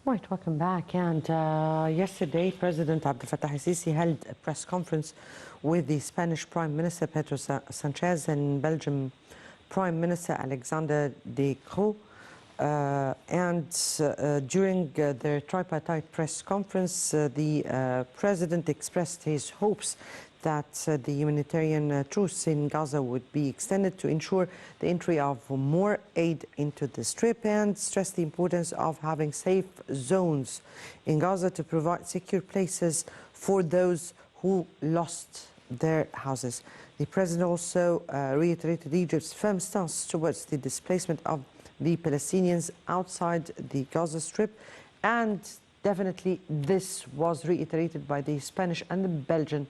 Right, welcome back. And yesterday, President Abdel Fattah el-Sisi held a press conference with the Spanish Prime Minister Pedro Sanchez and Belgium Prime Minister Alexander De Croo. During their tripartite press conference, the President expressed his hopes that the humanitarian truce in Gaza would be extended to ensure the entry of more aid into the Strip, and stressed the importance of having safe zones in Gaza to provide secure places for those who lost their houses. The President also reiterated Egypt's firm stance towards the displacement of the Palestinians outside the Gaza Strip, and definitely this was reiterated by the Spanish and the Belgian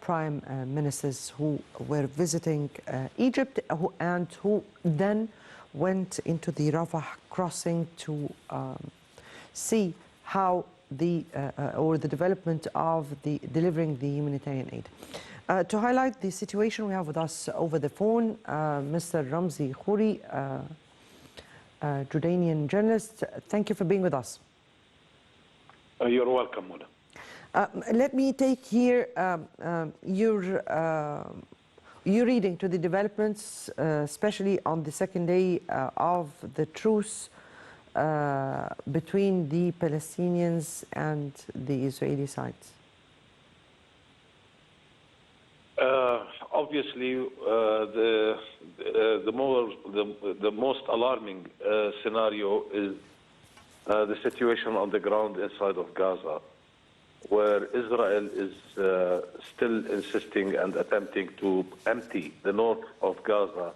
prime ministers who were visiting Egypt and who then went into the Rafah crossing to see how the development of the delivering the humanitarian aid. To highlight the situation, we have with us over the phone Mr. Ramzy Khouri, Jordanian journalist. Thank you for being with us. You're welcome, Mona. Let me take here your reading to the developments, especially on the second day of the truce between the Palestinians and the Israeli sides. Obviously, the most alarming scenario is the situation on the ground inside of Gaza, where Israel is still insisting and attempting to empty the north of Gaza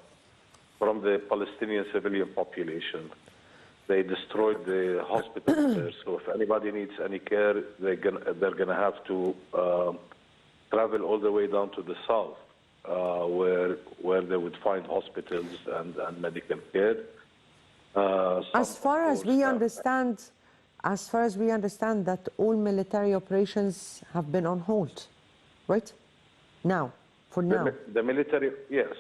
from the Palestinian civilian population. They destroyed the hospitals there, so if anybody needs any care, they're going to have to travel all the way down to the south, where they would find hospitals and medical care. As far as we understand that all military operations have been on hold, right? Now, for now. The military, yes.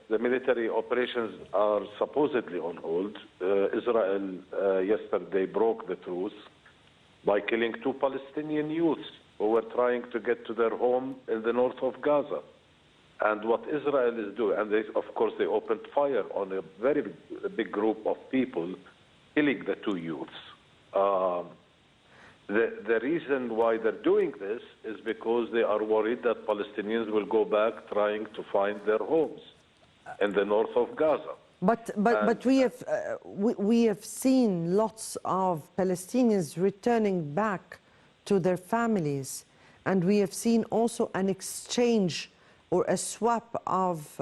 The military operations are supposedly on hold. Israel yesterday broke the truce by killing 2 Palestinian youths who were trying to get to their home in the north of Gaza. And what Israel is doing, and of course they opened fire on a very big group of people, killing the 2 youths. The reason why they're doing this is because they are worried that Palestinians will go back trying to find their homes in the north of Gaza. But we have seen lots of Palestinians returning back to their families, and we have seen also an exchange or a swap of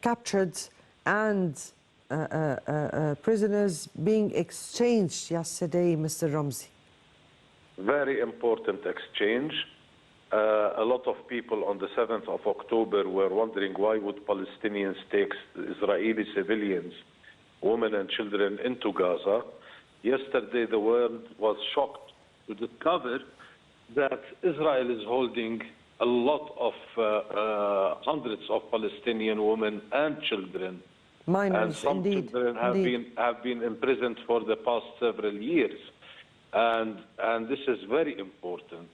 captured and prisoners being exchanged yesterday, Mr. Ramzy. Very important exchange. A lot of people on the 7th of October were wondering why would Palestinians take Israeli civilians, women and children into Gaza. Yesterday the world was shocked to discover that Israel is holding a lot of hundreds of Palestinian women and children. Minors, and some indeed. children have been imprisoned for the past several years, and this is very important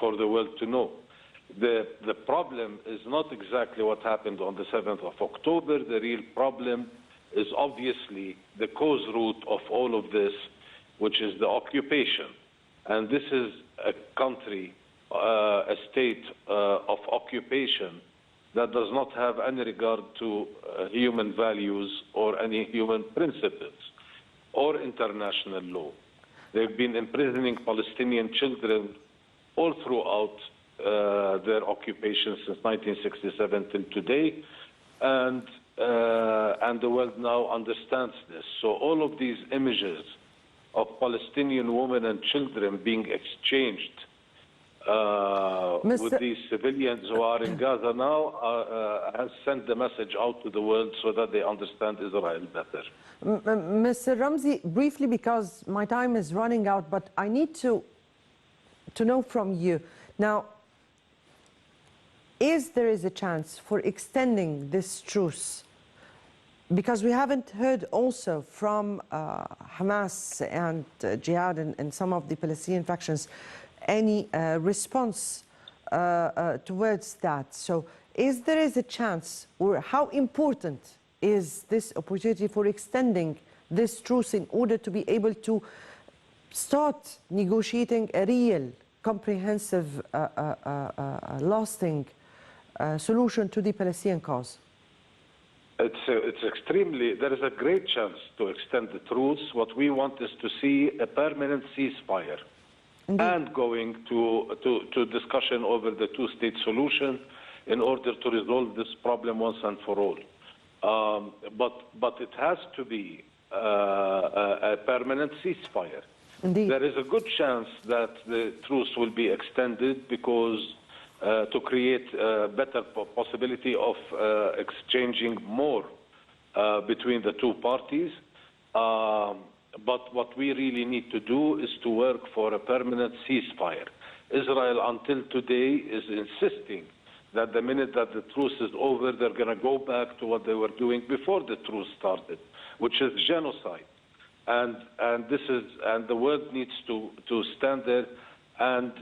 for the world to know. The problem is not exactly what happened on the 7th of October. The real problem is obviously the cause root of all of this, which is the occupation. And this is a country, a state of occupation that does not have any regard to human values or any human principles or international law. They've been imprisoning Palestinian children all throughout their occupation since 1967 till today, and the world now understands this. So all of these images of Palestinian women and children being exchanged with these civilians who are in Gaza now has sent the message out to the world so that they understand Israel better. Mr. Ramzy, briefly, because my time is running out, but I need to know from you. Now, there is a chance for extending this truce Because we haven't heard also from Hamas and Jihad and some of the Palestinian factions any response towards that. So is there a chance, or how important is this opportunity for extending this truce in order to be able to start negotiating a real, comprehensive, lasting solution to the Palestinian cause? It's extremely, there is a great chance to extend the truce. What we want is to see a permanent ceasefire. Indeed. And going to discussion over the two-state solution in order to resolve this problem once and for all. But it has to be a permanent ceasefire. Indeed. There is a good chance that the truce will be extended because to create a better possibility of exchanging more between the two parties. But what we really need to do is to work for a permanent ceasefire. Israel, until today, is insisting that the minute that the truce is over, they're going to go back to what they were doing before the truce started, which is genocide. And the world needs to stand there and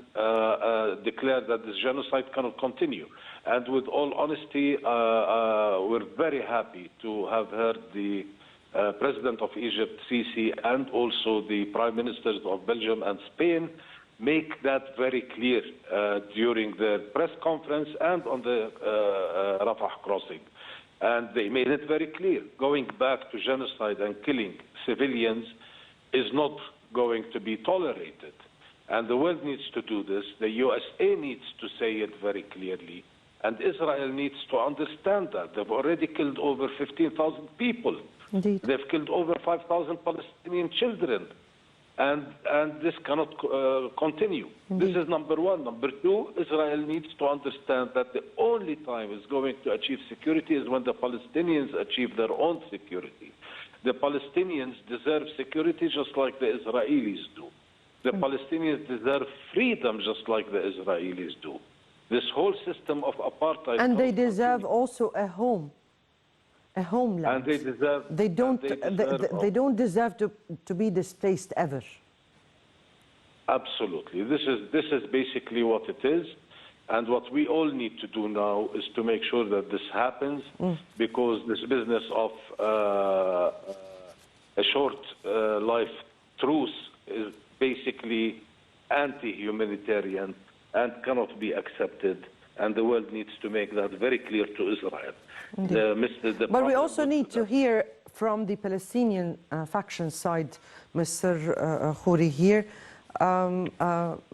declare that this genocide cannot continue. And with all honesty, we're very happy to have heard the President of Egypt, Sisi, and also the Prime Ministers of Belgium and Spain make that very clear during their press conference and on the Rafah crossing. And they made it very clear, going back to genocide and killing civilians is not going to be tolerated. And the world needs to do this. The USA needs to say it very clearly. And Israel needs to understand that. They've already killed over 15,000 people. Indeed. They've killed over 5,000 Palestinian children. And this cannot continue. Indeed. This is number one. Number two, Israel needs to understand that the only time it's going to achieve security is when the Palestinians achieve their own security. The Palestinians deserve security just like the Israelis do. The Palestinians deserve freedom just like the Israelis do. This whole system of apartheid... And they deserve also a home. A homeland. And they deserve... They don't deserve to be displaced ever. Absolutely. This is basically what it is. And what we all need to do now is to make sure that this happens, because this business of a short life truce is basically anti-humanitarian and cannot be accepted. And the world needs to make that very clear to Israel. But we also need to hear from the Palestinian faction side, Mr. Khouri here.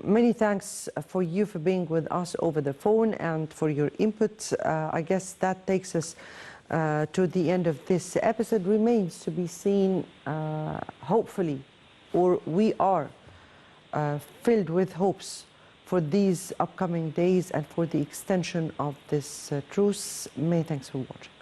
Many thanks for you for being with us over the phone and for your input. I guess that takes us to the end of this episode. Remains to be seen, hopefully, or we are filled with hopes for these upcoming days and for the extension of this truce. Many thanks for watching.